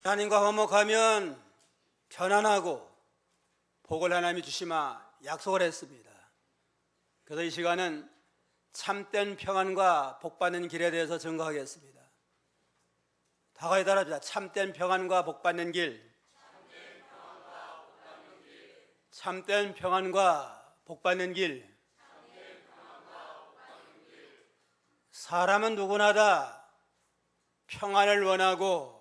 하나님과 화목하면 편안하고 복을 하나님이 주시마 약속을 했습니다. 그래서 이 시간은 참된 평안과 복받는 길에 대해서 증거하겠습니다. 다 같이 따라합시다. 참된 평안과 복받는 길. 참된 평안과 복받는 길. 사람은 누구나 다 평안을 원하고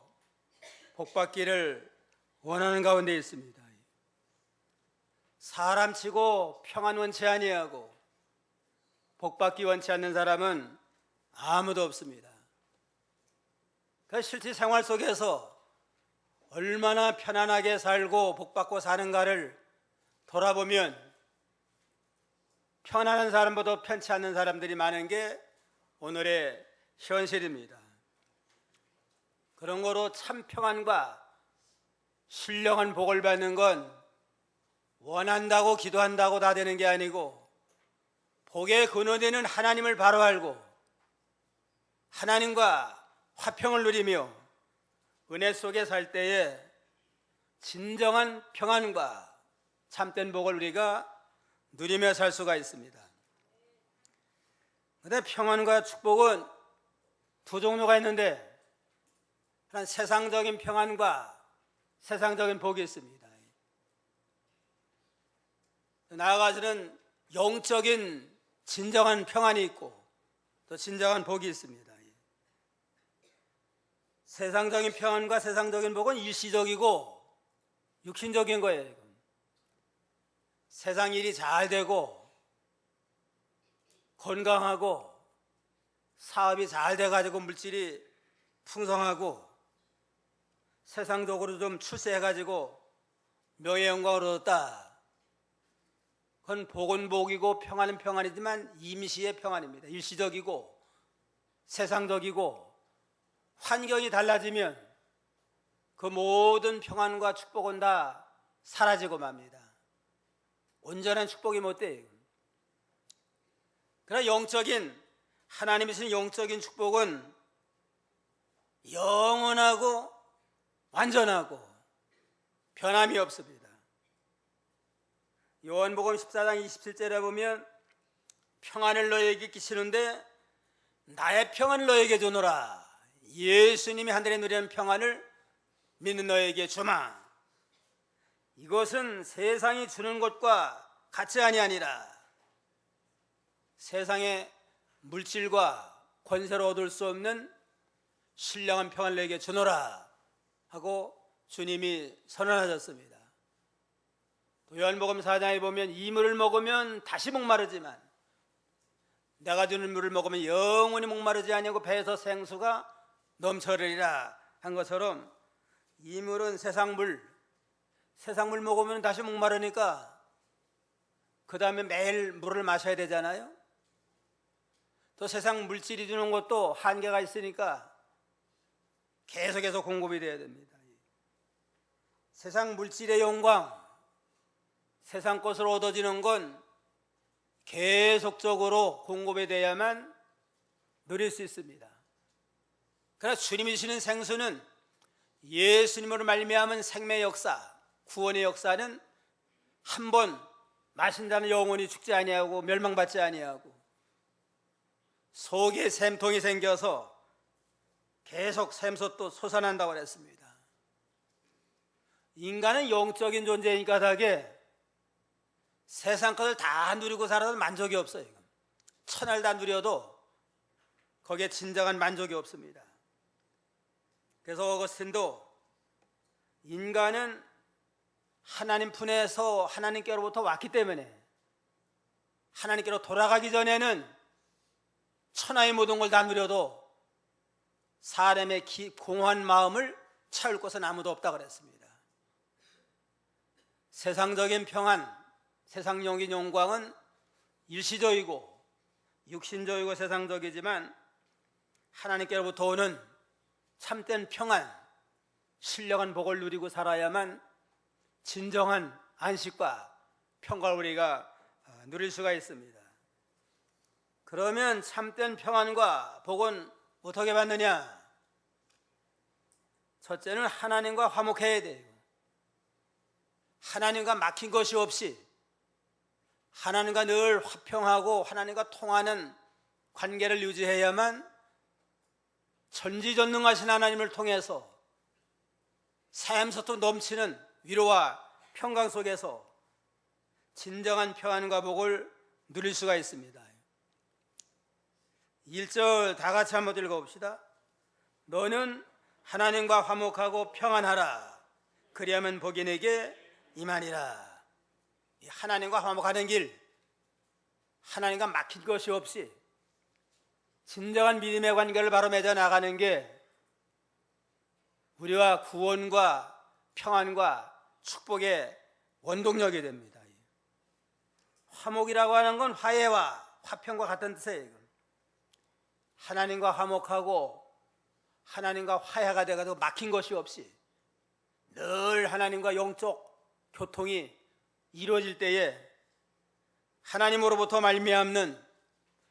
복받기를 원하는 가운데 있습니다. 사람치고 평안 원치 아니하고 복받기 원치 않는 사람은 아무도 없습니다. 그 실제 생활 속에서 얼마나 편안하게 살고 복받고 사는가를 돌아보면 편안한 사람보다 편치 않는 사람들이 많은 게 오늘의 현실입니다. 그런 거로 참 평안과 신령한 복을 받는 건 원한다고 기도한다고 다 되는 게 아니고 복의 근원되는 하나님을 바로 알고 하나님과 화평을 누리며 은혜 속에 살 때에 진정한 평안과 참된 복을 우리가 누리며 살 수가 있습니다. 그런데 평안과 축복은 두 종류가 있는데 하나는 세상적인 평안과 세상적인 복이 있습니다. 나아가서는 영적인 진정한 평안이 있고 또 진정한 복이 있습니다. 세상적인 평안과 세상적인 복은 일시적이고 육신적인 거예요. 세상 일이 잘 되고 건강하고 사업이 잘 돼가지고 물질이 풍성하고 세상적으로 좀 출세해가지고 명예 영광을 얻었다. 그건 복은 복이고 평안은 평안이지만 임시의 평안입니다. 일시적이고 세상적이고 환경이 달라지면 그 모든 평안과 축복은 다 사라지고 맙니다. 온전한 축복이 못 돼요. 그러나 영적인 하나님이 주신 영적인 축복은 영원하고 완전하고 변함이 없습니다. 요한복음 14장 27절에 보면 평안을 너에게 끼치는데 나의 평안을 너에게 주노라. 예수님이 하늘에 누리는 평안을 믿는 너에게 주마. 이것은 세상이 주는 것과 같이 아니하니라. 세상의 물질과 권세로 얻을 수 없는 신령한 평안을 너에게 주노라 하고 주님이 선언하셨습니다. 또 요한복음 4장에 보면 이 물을 먹으면 다시 목마르지만 내가 주는 물을 먹으면 영원히 목마르지 아니하고 배에서 생수가 넘쳐르리라 한 것처럼 이 물은 세상 물 먹으면 다시 목마르니까 그 다음에 매일 물을 마셔야 되잖아요. 또 세상 물질이 주는 것도 한계가 있으니까 계속해서 공급이 돼야 됩니다. 세상 물질의 영광, 세상 것으로 얻어지는 건 계속적으로 공급이 돼야만 누릴 수 있습니다. 그러나 주님이 주시는 생수는 예수님으로 말미암은 생명의 역사, 구원의 역사는 한 번 마신 자는 영원히 죽지 아니하고 멸망받지 아니하고 속에 샘통이 생겨서 계속 샘솟도 솟아난다고 했습니다. 인간은 영적인 존재이니까 다게 세상 것을 다 누리고 살아도 만족이 없어요. 천을 다 누려도 거기에 진정한 만족이 없습니다. 그래서 어거스틴도 인간은 하나님 품에서 하나님께로부터 왔기 때문에 하나님께로 돌아가기 전에는 천하의 모든 걸 다 누려도 사람의 공허한 마음을 채울 것은 아무도 없다고 그랬습니다. 세상적인 평안, 세상적인 영광은 일시적이고 육신적이고 세상적이지만 하나님께로부터 오는 참된 평안, 신령한 복을 누리고 살아야만 진정한 안식과 평강을 우리가 누릴 수가 있습니다. 그러면 참된 평안과 복은 어떻게 받느냐? 첫째는 하나님과 화목해야 돼요. 하나님과 막힌 것이 없이 하나님과 늘 화평하고 하나님과 통하는 관계를 유지해야만 전지전능하신 하나님을 통해서 샘솟듯 넘치는 위로와 평강 속에서 진정한 평안과 복을 누릴 수가 있습니다. 1절 다 같이 한번 읽어봅시다. 너는 하나님과 화목하고 평안하라. 그리하면 복이 내게 임하리라. 하나님과 화목하는 길, 하나님과 막힌 것이 없이 진정한 믿음의 관계를 바로 맺어 나가는 게 우리와 구원과 평안과 축복의 원동력이 됩니다. 화목이라고 하는 건 화해와 화평과 같은 뜻이에요. 하나님과 화목하고 하나님과 화해가 돼가지고 막힌 것이 없이 늘 하나님과 영적 교통이 이루어질 때에 하나님으로부터 말미암는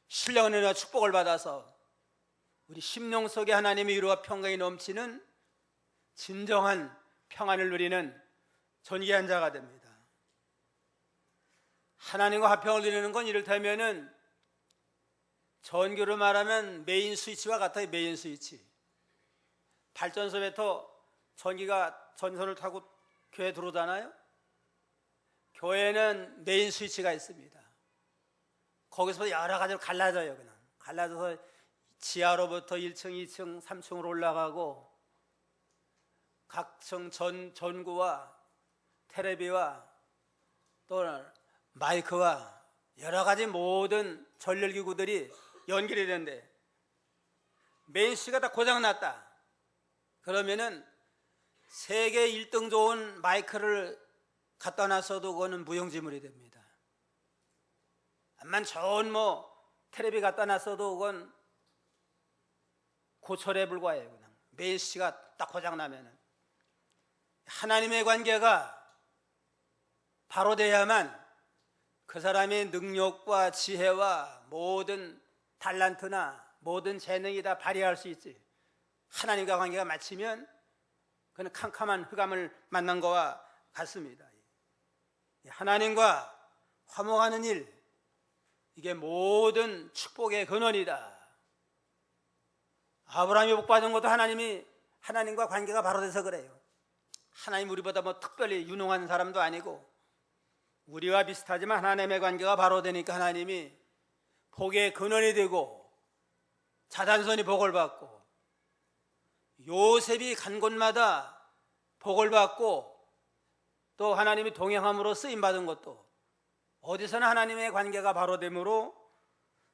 신령한 은혜와 축복을 받아서 우리 심령 속에 하나님의 위로와 평강이 넘치는 진정한 평안을 누리는 존귀한 자가 됩니다. 하나님과 화평을 누리는 건 이를테면은 전교를 말하면 메인 스위치와 같아요. 메인 스위치. 발전소부터 전기가 전선을 타고 교회 들어오잖아요. 교회는 메인 스위치가 있습니다. 거기서 여러 가지로 갈라져요. 그냥 갈라져서 지하로부터 1층, 2층, 3층으로 올라가고 각층 전구와 텔레비와 또 마이크와 여러 가지 모든 전열기구들이 연결이 되는데 메인 스위치가 다 고장났다. 그러면은 세계 1등 좋은 마이크를 갖다 놨어도 그거는 무용지물이 됩니다. 암만 좋은 텔레비 갖다 놨어도 그건 고철에 불과해요. 그냥 메인 스위치가 딱 고장나면은 하나님의 관계가 바로 돼야만 그 사람의 능력과 지혜와 모든 달란트나 모든 재능이 다 발휘할 수 있지. 하나님과 관계가 맞추면 그는 캄캄한 흑암을 만난 것과 같습니다. 하나님과 화목하는 일, 이게 모든 축복의 근원이다. 아브라함이 복받은 것도 하나님과 관계가 바로 돼서 그래요. 하나님 우리보다 특별히 유능한 사람도 아니고 우리와 비슷하지만 하나님의 관계가 바로 되니까 하나님이 복의 근원이 되고 자단선이 복을 받고 요셉이 간 곳마다 복을 받고 또 하나님이 동행함으로 쓰임받은 것도 어디서나 하나님의 관계가 바로 되므로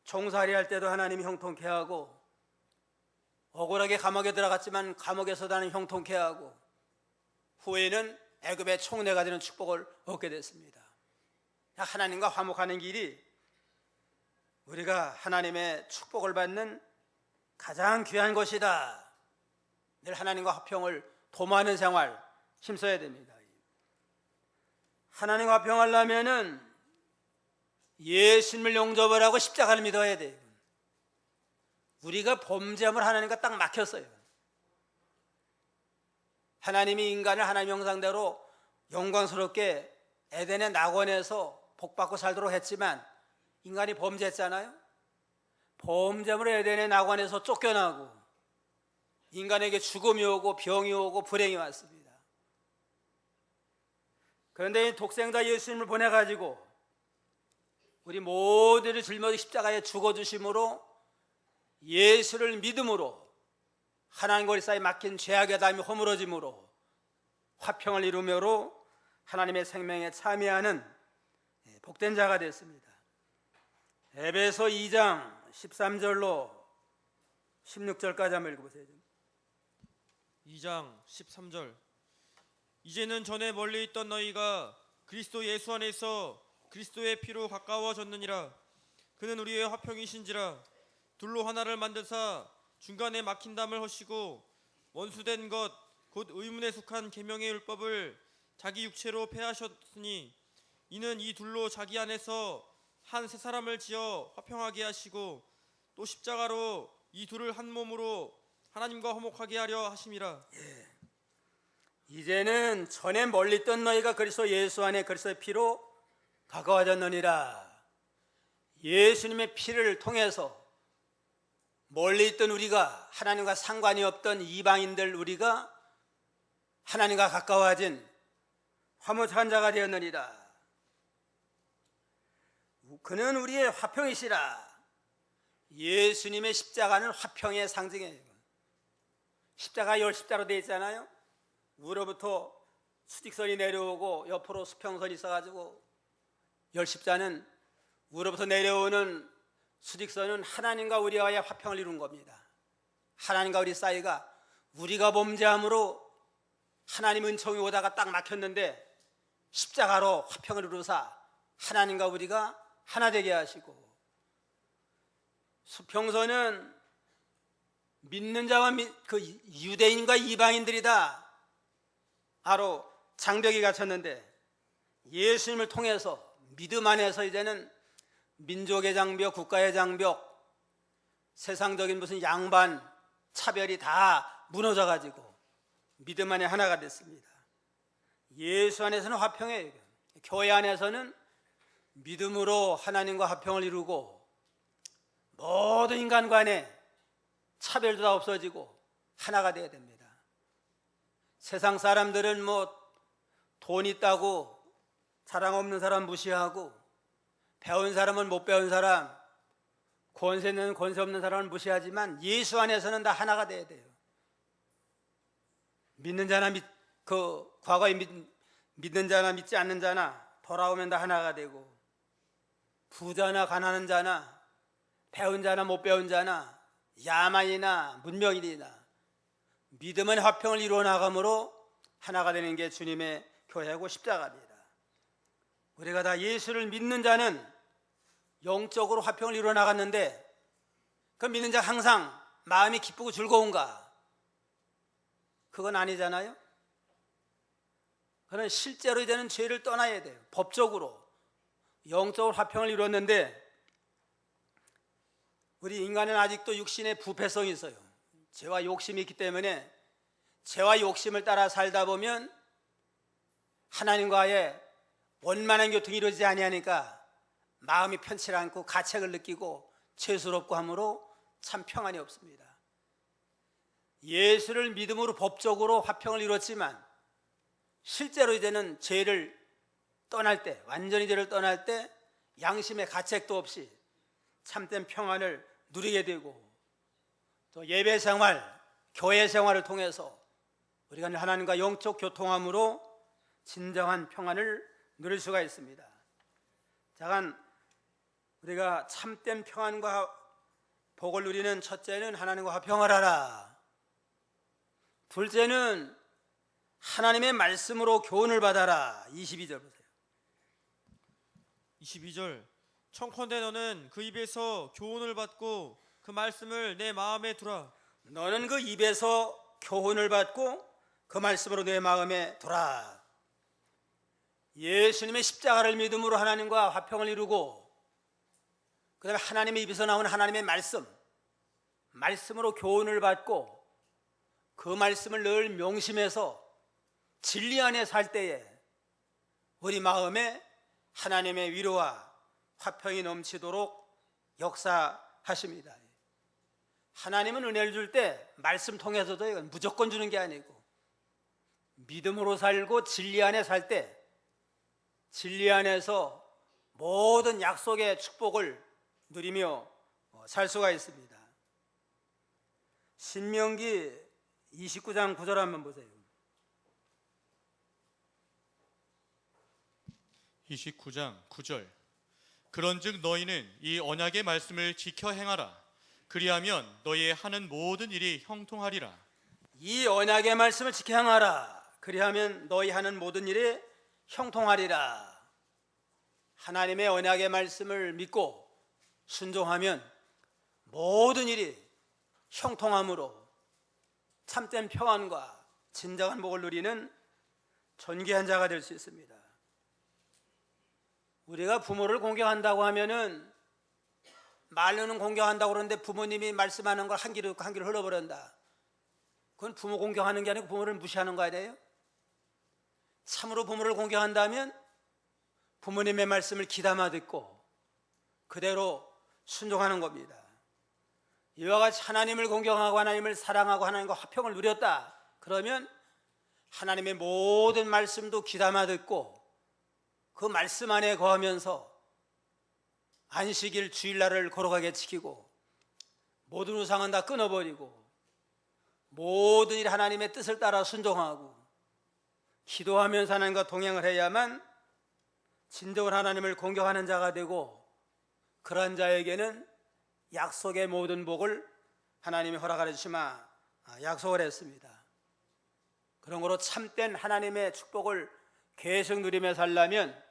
종살이 할 때도 하나님이 형통케 하고 억울하게 감옥에 들어갔지만 감옥에서도 하나님 형통케 하고 후에는 애굽의 총내가 되는 축복을 얻게 됐습니다. 하나님과 화목하는 길이 우리가 하나님의 축복을 받는 가장 귀한 것이다. 늘 하나님과 화평을 도모하는 생활 힘써야 됩니다. 하나님과 화평하려면은 예수님을 영접을 하고 십자가를 믿어야 돼요. 우리가 범죄함을 하나님과 딱 막혔어요. 하나님이 인간을 하나님 형상대로 영광스럽게 에덴의 낙원에서 복받고 살도록 했지만 인간이 범죄했잖아요. 범죄함으로 에덴의 낙원에서 쫓겨나고 인간에게 죽음이 오고 병이 오고 불행이 왔습니다. 그런데 이 독생자 예수님을 보내가지고 우리 모두를 짊어지 십자가에 죽어주심으로 예수를 믿음으로 하나님과 우리 사이에 막힌 죄악의 담이 허물어짐으로 화평을 이루므로 하나님의 생명에 참여하는 복된 자가 됐습니다. 에베소 2장 13절로 16절까지 한번 읽어보세요. 2장 13절. 이제는 전에 멀리 있던 너희가 그리스도 예수 안에서 그리스도의 피로 가까워졌느니라. 그는 우리의 화평이신지라. 둘로 하나를 만드사 중간에 막힌 담을 허시고 원수된 것 곧 의문에 속한 계명의 율법을 자기 육체로 폐하셨으니 이는 이 둘로 자기 안에서 한 새 사람을 지어 화평하게 하시고 또 십자가로 이 둘을 한 몸으로 하나님과 화목하게 하려 하심이라. 이제는 전에 멀리 있던 너희가 그리스도 예수 안에 그리스도의 피로 가까워졌느니라. 예수님의 피를 통해서 멀리 있던 우리가, 하나님과 상관이 없던 이방인들 우리가 하나님과 가까워진 화목한 자가 되었느니라. 그는 우리의 화평이시라. 예수님의 십자가는 화평의 상징이에요. 십자가 열십자로 되어 있잖아요. 위로부터 수직선이 내려오고 옆으로 수평선이 있어가지고, 열십자는 위로부터 내려오는 수직선은 하나님과 우리와의 화평을 이룬 겁니다. 하나님과 우리 사이가, 우리가 범죄함으로 하나님 은총이 오다가 딱 막혔는데 십자가로 화평을 이루사 하나님과 우리가 하나 되게 하시고, 수평선은 믿는 자와 그 유대인과 이방인들이다 바로 장벽이 갇혔는데, 예수님을 통해서 믿음 안에서 이제는 민족의 장벽, 국가의 장벽, 세상적인 무슨 양반, 차별이 다 무너져 가지고 믿음 안에 하나가 됐습니다. 예수 안에서는 화평이에요. 교회 안에서는 믿음으로 하나님과 화평을 이루고, 모든 인간 간에 차별도 다 없어지고 하나가 되어야 됩니다. 세상 사람들은 돈 있다고 자랑 없는 사람 무시하고, 배운 사람은 못 배운 사람, 권세 있는 권세 없는 사람을 무시하지만 예수 안에서는 다 하나가 되어야 돼요. 믿는 자나 과거에 믿는 자나 믿지 않는 자나 돌아오면 다 하나가 되고, 부자나 가난한 자나 배운 자나 못 배운 자나 야만이나 문명인이나 믿음은 화평을 이루어 나감으로 하나가 되는 게 주님의 교회고 십자가입니다. 우리가 다 예수를 믿는 자는 영적으로 화평을 이루어 나갔는데, 그 믿는 자가 항상 마음이 기쁘고 즐거운가? 그건 아니잖아요. 그는 실제로 이제는 죄를 떠나야 돼요. 법적으로 영적으로 화평을 이루었는데, 우리 인간은 아직도 육신의 부패성이 있어요. 죄와 욕심이 있기 때문에 죄와 욕심을 따라 살다 보면 하나님과의 원만한 교통이 이루어지지 아니하니까 마음이 편치 않고 가책을 느끼고 죄스럽고 함으로 참 평안이 없습니다. 예수를 믿음으로 법적으로 화평을 이뤘지만 실제로 이제는 죄를 떠날 때, 완전히 죄를 떠날 때 양심의 가책도 없이 참된 평안을 누리게 되고, 또 예배 생활, 교회 생활을 통해서 우리가 하나님과 영적 교통함으로 진정한 평안을 누릴 수가 있습니다. 자간 우리가 참된 평안과 복을 누리는 첫째는 하나님과 화평을 하라. 둘째는 하나님의 말씀으로 교훈을 받아라. 22절 보세요. 22절 청컨대 너는 그 입에서 교훈을 받고 그 말씀을 내 마음에 두라. 너는 그 입에서 교훈을 받고 그 말씀으로 내 마음에 두라. 예수님의 십자가를 믿음으로 하나님과 화평을 이루고, 그 다음에 하나님의 입에서 나오는 하나님의 말씀으로 교훈을 받고 그 말씀을 늘 명심해서 진리 안에 살 때에 우리 마음에 하나님의 위로와 화평이 넘치도록 역사하십니다. 하나님은 은혜를 줄 때 말씀 통해서도 이건 무조건 주는 게 아니고, 믿음으로 살고 진리 안에 살 때 진리 안에서 모든 약속의 축복을 누리며 살 수가 있습니다. 신명기 29장 9절 한번 보세요. 29장 9절 그런즉 너희는 이 언약의 말씀을 지켜 행하라. 그리하면 너희의 하는 모든 일이 형통하리라. 이 언약의 말씀을 지켜 행하라. 그리하면 너희 하는 모든 일이 형통하리라. 하나님의 언약의 말씀을 믿고 순종하면 모든 일이 형통함으로 참된 평안과 진정한 복을 누리는 존귀한 자가 될 수 있습니다. 우리가 부모를 공경한다고 하면은 말로는 공경한다고 그러는데 부모님이 말씀하는 걸 한 귀로 듣고 한 귀로 흘러버린다. 그건 부모 공경하는 게 아니고 부모를 무시하는 거 아니에요? 참으로 부모를 공경한다면 부모님의 말씀을 귀담아 듣고 그대로 순종하는 겁니다. 이와 같이 하나님을 공경하고 하나님을 사랑하고 하나님과 화평을 누렸다 그러면 하나님의 모든 말씀도 귀담아 듣고 그 말씀 안에 거하면서 안식일 주일날을 거룩하게 지키고 모든 우상은 다 끊어버리고 모든 일 하나님의 뜻을 따라 순종하고 기도하면서 하나님과 동행을 해야만 진정으로 하나님을 공경하는 자가 되고 그러한 자에게는 약속의 모든 복을 하나님이 허락하여 주시마 약속을 했습니다. 그런 거로 참된 하나님의 축복을 계속 누리며 살려면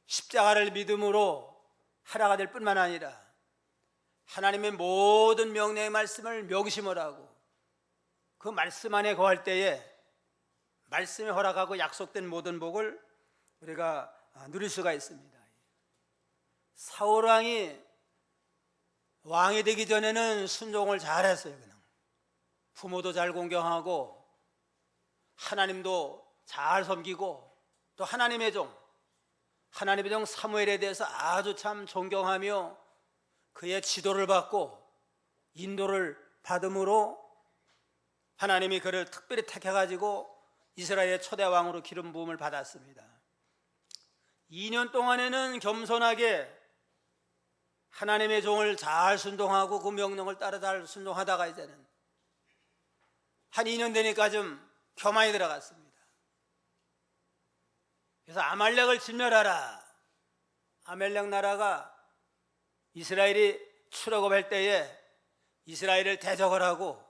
십자가를 믿음으로 하나가 될 뿐만 아니라 하나님의 모든 명령의 말씀을 명심을 하고 그 말씀 안에 거할 때에 말씀에 허락하고 약속된 모든 복을 우리가 누릴 수가 있습니다. 사울왕이 왕이 되기 전에는 순종을 잘했어요. 그냥 부모도 잘 공경하고 하나님도 잘 섬기고 또 하나님의 종 사무엘에 대해서 아주 참 존경하며 그의 지도를 받고 인도를 받음으로 하나님이 그를 특별히 택해가지고 이스라엘의 초대 왕으로 기름 부음을 받았습니다. 2년 동안에는 겸손하게 하나님의 종을 잘 순종하고 그 명령을 따라 잘 순종하다가 이제는 한 2년 되니까 좀 교만이 들어갔습니다. 그래서 아말렉을 진멸하라. 아말렉 나라가 이스라엘이 출애굽할 때에 이스라엘을 대적을 하고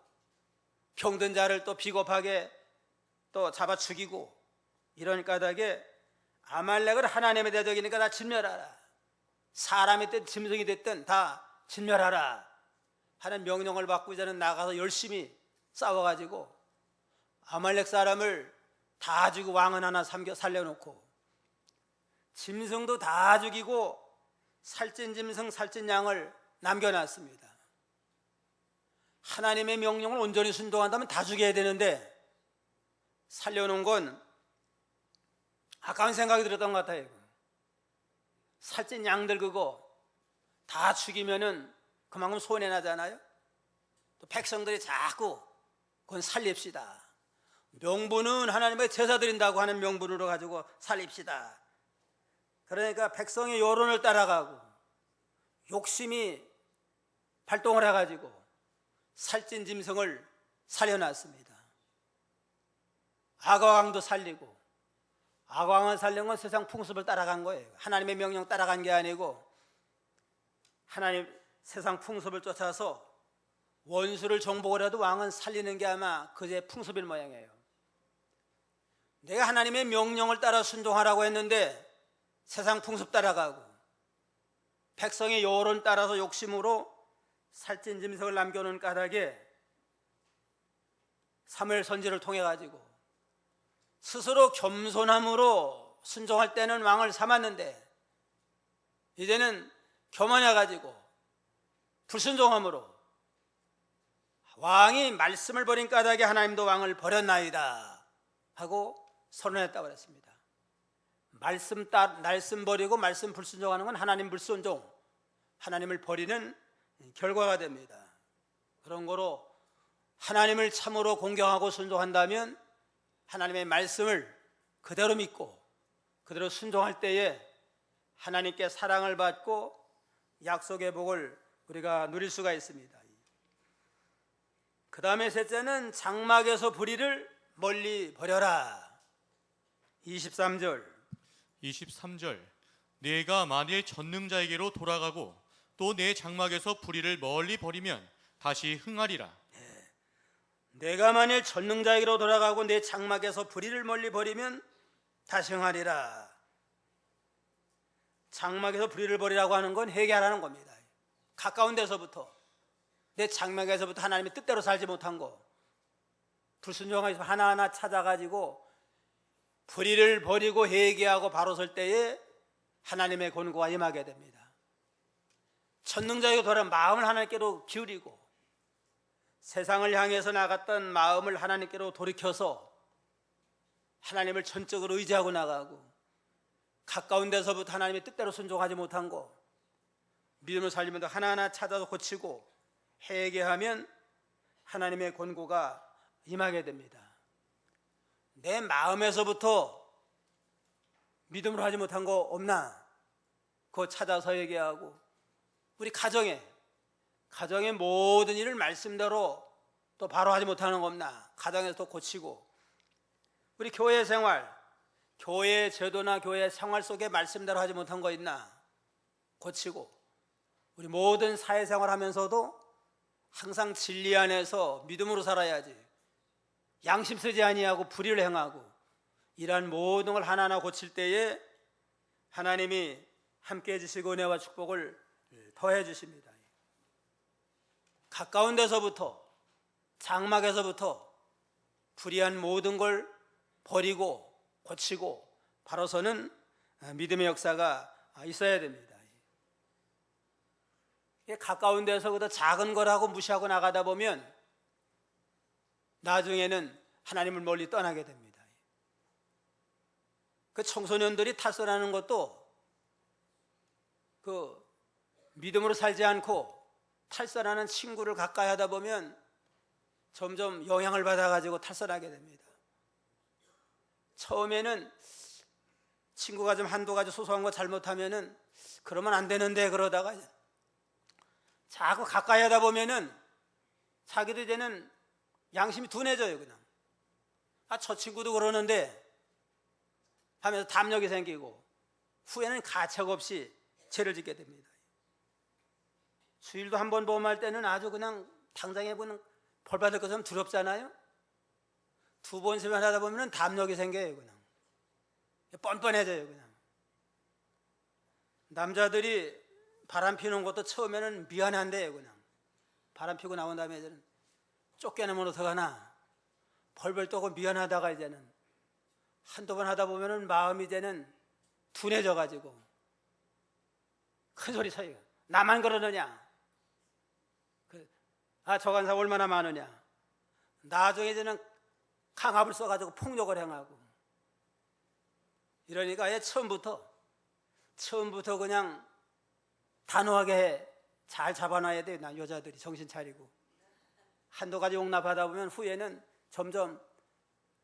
병든 자를 또 비겁하게 또 잡아 죽이고 이런 까닭에 아말렉을 하나님의 대적이니까 다 진멸하라. 사람이 됐든 짐승이 됐든 다 진멸하라 하는 명령을 받고 이제는 나가서 열심히 싸워가지고 아말렉 사람을 다 죽이고 왕은 하나 살려놓고 짐승도 다 죽이고 살찐 짐승 살찐 양을 남겨놨습니다. 하나님의 명령을 온전히 순종한다면 다 죽여야 되는데 살려놓은 건 아까운 생각이 들었던 것 같아요. 살찐 양들 그거 다 죽이면은 그만큼 손해나잖아요. 또 백성들이 자꾸 그건 살립시다. 명분은 하나님의 제사 드린다고 하는 명분으로 가지고 살립시다. 그러니까 백성의 여론을 따라가고 욕심이 발동을 해가지고 살찐 짐승을 살려놨습니다. 아가왕도 살리고 아가왕을 살린 건 세상 풍습을 따라간 거예요. 하나님의 명령 따라간 게 아니고 하나님 세상 풍습을 쫓아서 원수를 정복을 해도 왕은 살리는 게 아마 그제 풍습일 모양이에요. 내가 하나님의 명령을 따라 순종하라고 했는데 세상 풍습 따라가고 백성의 여론 따라서 욕심으로 살찐 짐승을 남겨놓은 까닭에 사무엘 선지를 통해 가지고 스스로 겸손함으로 순종할 때는 왕을 삼았는데 이제는 교만해 가지고 불순종함으로 왕이 말씀을 버린 까닭에 하나님도 왕을 버렸나이다 하고 선언했다고 그랬습니다. 말씀 버리고 말씀 불순종하는 건 하나님 불순종, 하나님을 버리는 결과가 됩니다. 그런 거로 하나님을 참으로 공경하고 순종한다면 하나님의 말씀을 그대로 믿고 그대로 순종할 때에 하나님께 사랑을 받고 약속의 복을 우리가 누릴 수가 있습니다. 그 다음에 셋째는 장막에서 불의를 멀리 버려라. 23절 내가 만일 전능자에게로 돌아가고 또 내 장막에서 불의를 멀리 버리면 다시 흥하리라. 내가 만일 전능자에게로 돌아가고 내 장막에서 불의를 멀리 버리면 다시 흥하리라. 장막에서 불의를 버리라고 하는 건 회개하라는 겁니다. 가까운 데서부터 내 장막에서부터 하나님의 뜻대로 살지 못한 거 불순종해서 하나하나 찾아가지고 불의를 버리고 회개하고 바로 설 때에 하나님의 권고가 임하게 됩니다. 전능자에게 돌아 마음을 하나님께로 기울이고 세상을 향해서 나갔던 마음을 하나님께로 돌이켜서 하나님을 전적으로 의지하고 나가고 가까운 데서부터 하나님의 뜻대로 순종하지 못한 거 믿음을 살리면서 하나하나 찾아서 고치고 회개하면 하나님의 권고가 임하게 됩니다. 내 마음에서부터 믿음으로 하지 못한 거 없나? 그거 찾아서 얘기하고 우리 가정의 모든 일을 말씀대로 또 바로 하지 못하는 거 없나? 가정에서 또 고치고 우리 교회 생활, 교회 제도나 교회 생활 속에 말씀대로 하지 못한 거 있나? 고치고 우리 모든 사회생활 하면서도 항상 진리 안에서 믿음으로 살아야지 양심 쓰지 아니하고 불의를 행하고 이러한 모든 걸 하나하나 고칠 때에 하나님이 함께 해주시고 은혜와 축복을 더해 주십니다. 가까운 데서부터 장막에서부터 불의한 모든 걸 버리고 고치고 바로서는 믿음의 역사가 있어야 됩니다. 가까운 데서부터 작은 거라고 무시하고 나가다 보면 나중에는 하나님을 멀리 떠나게 됩니다. 그 청소년들이 탈선하는 것도 그 믿음으로 살지 않고 탈선하는 친구를 가까이 하다 보면 점점 영향을 받아가지고 탈선하게 됩니다. 처음에는 친구가 좀 한두 가지 소소한 거 잘못하면은 그러면 안 되는데 그러다가 자꾸 가까이 하다 보면은 자기도 이제는 양심이 둔해져요. 그냥 저 친구도 그러는데 하면서 담력이 생기고 후에는 가책 없이 죄를 짓게 됩니다. 수일도 한 번 범할 때는 아주 그냥 당장에 보는 벌 받을 것처럼 두렵잖아요. 두 번 세 번 하다 보면 담력이 생겨요. 그냥 뻔뻔해져요. 그냥 남자들이 바람 피는 것도 처음에는 미안한데요. 그냥 바람 피고 나온 다음에 이제는 쫓겨나면 어떡하나 벌벌 떠고 미안하다가 이제는 한두 번 하다 보면은 마음이 이제는 둔해져 가지고 큰 소리 쳐요. 나만 그러느냐? 저 간사 얼마나 많으냐? 나중에 이제는 강압을 써가지고 폭력을 행하고 이러니까 아예 처음부터 그냥 단호하게 잘 잡아놔야 돼요. 여자들이 정신 차리고 한두 가지 용납하다 보면 후에는 점점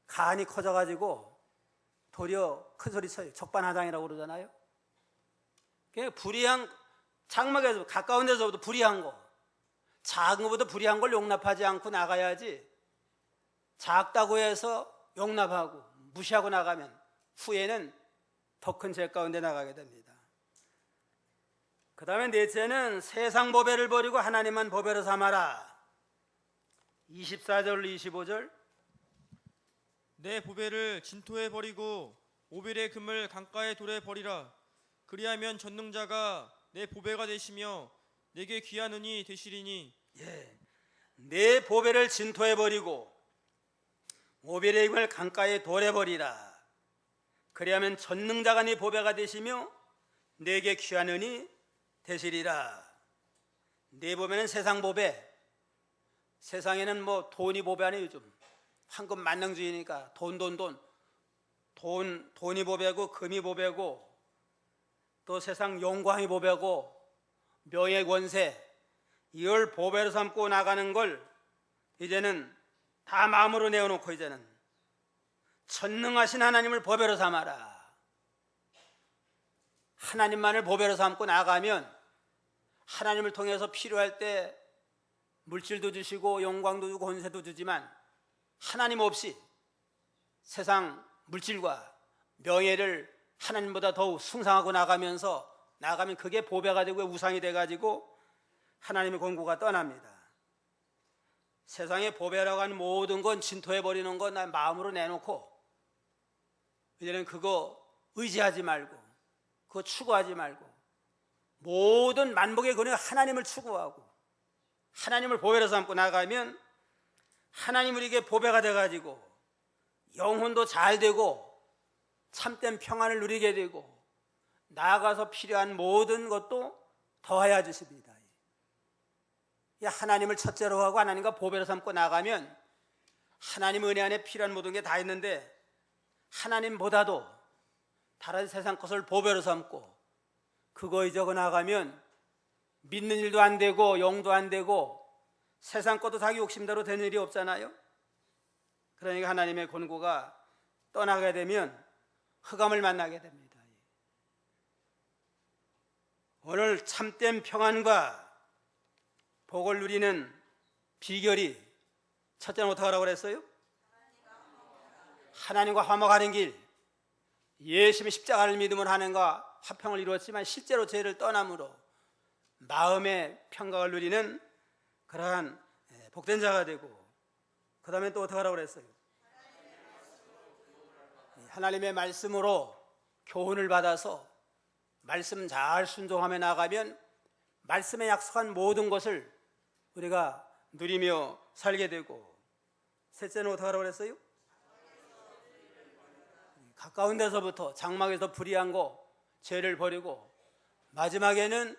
간이 커져가지고 도리어 큰 소리 쳐요. 적반하장이라고 그러잖아요. 불의한 장막에서 가까운 데서부터 불의한 거 작은 것보다 불의한 걸 용납하지 않고 나가야지 작다고 해서 용납하고 무시하고 나가면 후에는 더 큰 죄 가운데 나가게 됩니다. 그 다음에 넷째는 세상 보배를 버리고 하나님만 보배로 삼아라. 24절 25절 내 보배를 진토에 버리고 오벨의 금을 강가의 돌에 버리라. 그리하면 전능자가 내 보배가 되시며 내게 귀한 은이 되시리니. 내 보배를 진토에 버리고 오벨의 금을 강가의 돌에 버리라. 그리하면 전능자가 네 보배가 되시며 내게 귀한 은이 되시리라. 내 보배는 세상 보배. 세상에는 뭐 돈이 보배 아니에요. 요즘 황금 만능주의니까 돈이 보배고 금이 보배고 또 세상 영광이 보배고 명예 권세 이걸 보배로 삼고 나가는 걸 이제는 다 마음으로 내어놓고 이제는 전능하신 하나님을 보배로 삼아라. 하나님만을 보배로 삼고 나가면 하나님을 통해서 필요할 때 물질도 주시고 영광도 주고 권세도 주지만 하나님 없이 세상 물질과 명예를 하나님보다 더욱 숭상하고 나가면 그게 보배가 되고 우상이 돼가지고 하나님의 권고가 떠납니다. 세상에 보배라고 하는 모든 건 진토해 버리는 건 난 마음으로 내놓고 이제는 그거 의지하지 말고 그거 추구하지 말고 모든 만복의 근원 하나님을 추구하고 하나님을 보배로 삼고 나가면 하나님 우리에게 보배가 돼가지고 영혼도 잘 되고 참된 평안을 누리게 되고 나아가서 필요한 모든 것도 더하여 주십니다. 하나님을 첫째로 하고 하나님과 보배로 삼고 나가면 하나님 은혜 안에 필요한 모든 게 다 있는데 하나님보다도 다른 세상 것을 보배로 삼고 그거 잊어고 나가면 믿는 일도 안 되고 영도 안 되고 세상 것도 자기 욕심대로 되는 일이 없잖아요. 그러니까 하나님의 권고가 떠나게 되면 흑암을 만나게 됩니다. 오늘 참된 평안과 복을 누리는 비결이 첫째는 어떻게 하라고 그랬어요? 하나님과 화목하는 길. 예수님의 십자가를 믿음으로 하는가 화평을 이루었지만 실제로 죄를 떠남으로 마음의 평강을 누리는 그러한 복된 자가 되고, 그 다음에 또 어떻게 하라고 그랬어요? 하나님의 말씀으로 교훈을 받아서 말씀 잘 순종하며 나가면 말씀에 약속한 모든 것을 우리가 누리며 살게 되고, 셋째는 어떻게 하라고 그랬어요? 가까운 데서부터 장막에서 불의한 거 죄를 버리고, 마지막에는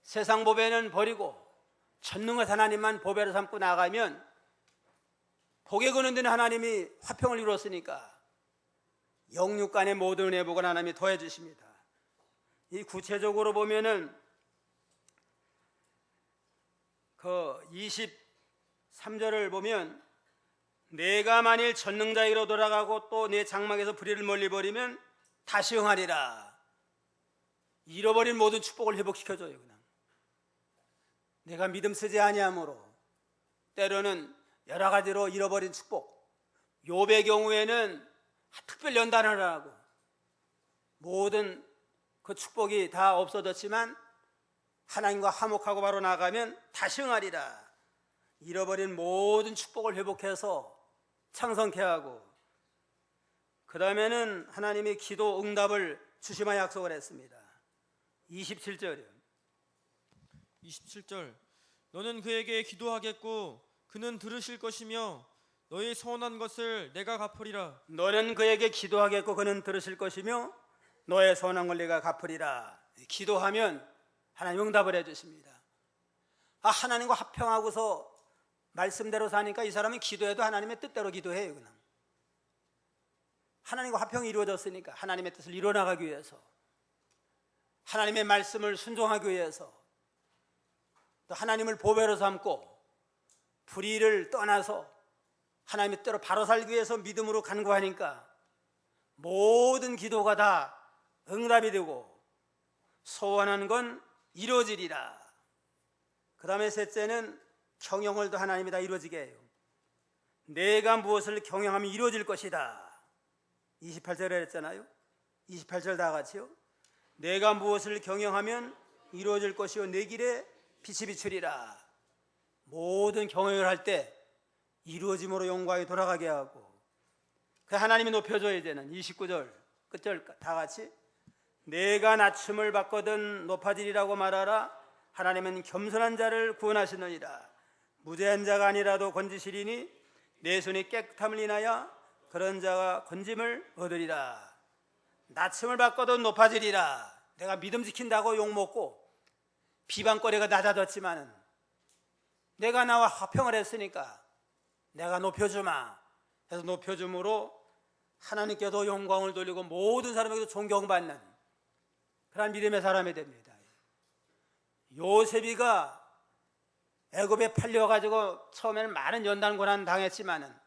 세상 보배는 버리고 전능한 하나님만 보배로 삼고 나가면 복에 거는 데는 하나님이 화평을 이루었으니까 영육 간의 모든 은혜 복은 하나님이 더해 주십니다. 이 구체적으로 보면은 그 23절을 보면 내가 만일 전능자에게로 돌아가고 또 내 장막에서 불의를 멀리 버리면 다시 응하리라. 잃어버린 모든 축복을 회복시켜줘요. 그냥 내가 믿음 쓰지 아니하므로 때로는 여러 가지로 잃어버린 축복, 욥의 경우에는 특별 연단을 하고 모든 그 축복이 다 없어졌지만 하나님과 화목하고 바로 나가면 다시 응하리라. 잃어버린 모든 축복을 회복해서 창성케 하고, 그 다음에는 하나님이 기도 응답을 주시마 약속을 했습니다. 27절이요. 27절 너는 그에게 기도하겠고 그는 들으실 것이며 너의 서원한 것을 내가 갚으리라. 너는 그에게 기도하겠고 그는 들으실 것이며 너의 서원한 걸 내가 갚으리라. 기도하면 하나님 응답을 해주십니다. 하나님과 화평하고서 말씀대로 사니까 이 사람은 기도해도 하나님의 뜻대로 기도해요. 그냥 하나님과 화평이 이루어졌으니까 하나님의 뜻을 이뤄나가기 위해서, 하나님의 말씀을 순종하기 위해서, 또 하나님을 보배로 삼고 불의를 떠나서 하나님의 뜻대로 바로 살기 위해서 믿음으로 간구하니까 모든 기도가 다 응답이 되고 소원하는 건 이루어지리라. 그 다음에 셋째는 경영을 더 하나님이 다 이루어지게 해요. 내가 무엇을 경영하면 이루어질 것이다. 28절에 했잖아요. 28절 다 같이요. 내가 무엇을 경영하면 이루어질 것이요 내 길에 빛이 비추리라. 모든 경영을 할 때 이루어짐으로 영광이 돌아가게 하고, 그 하나님이 높여줘야 되는 29절 끝절 다 같이 내가 낮춤을 받거든 높아지리라고 말하라. 하나님은 겸손한 자를 구원하시느니라. 무죄한 자가 아니라도 건지시리니 내 손이 깨끗함을 인하여 그런 자가 건짐을 얻으리라. 낮춤을 받거든 높아지리라. 내가 믿음 지킨다고 욕먹고 비방거리가 낮아졌지만은 내가 나와 화평을 했으니까 내가 높여주마 해서 높여줌으로 하나님께도 영광을 돌리고 모든 사람에게도 존경받는 그런 믿음의 사람이 됩니다. 요셉이가 애굽에 팔려가지고 처음에는 많은 연단 고난 당했지만은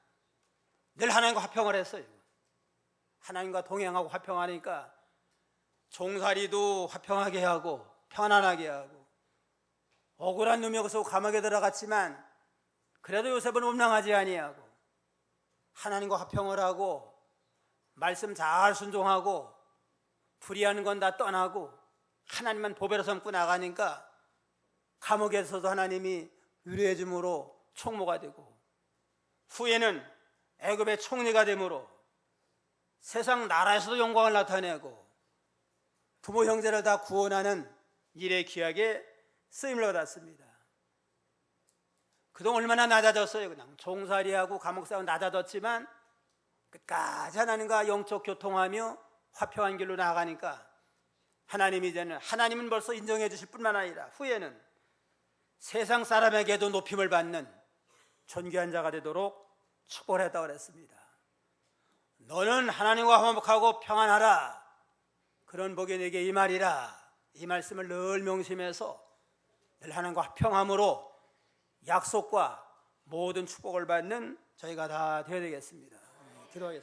늘 하나님과 화평을 했어요. 하나님과 동행하고 화평하니까 종살이도 화평하게 하고 편안하게 하고, 억울한 놈이 여기서 감옥에 들어갔지만 그래도 요셉은 음란하지 아니하고 하나님과 화평을 하고 말씀 잘 순종하고 불의하는 건 다 떠나고 하나님만 보배로 삼고 나가니까 감옥에서도 하나님이 위로해 줌으로 총무가 되고, 후에는 애굽의 총리가 되므로 세상 나라에서도 영광을 나타내고 부모 형제를 다 구원하는 일에 귀하게 쓰임을 받았습니다. 그동안 얼마나 낮아졌어요. 그냥 종살이하고 감옥 싸움 낮아졌지만 끝까지 하나님과 영적 교통하며 화평한 길로 나아가니까 하나님이 이제는, 하나님은 벌써 인정해 주실 뿐만 아니라 후에는 세상 사람에게도 높임을 받는 존귀한 자가 되도록 축복을 했다고 그랬습니다. 너는 하나님과 화목하고 평안하라. 그런 복이 내게 임하리라. 이 말씀을 늘 명심해서 늘 하나님과 화평함으로 약속과 모든 축복을 받는 저희가 다 되어야 되겠습니다. 기도하겠습니다.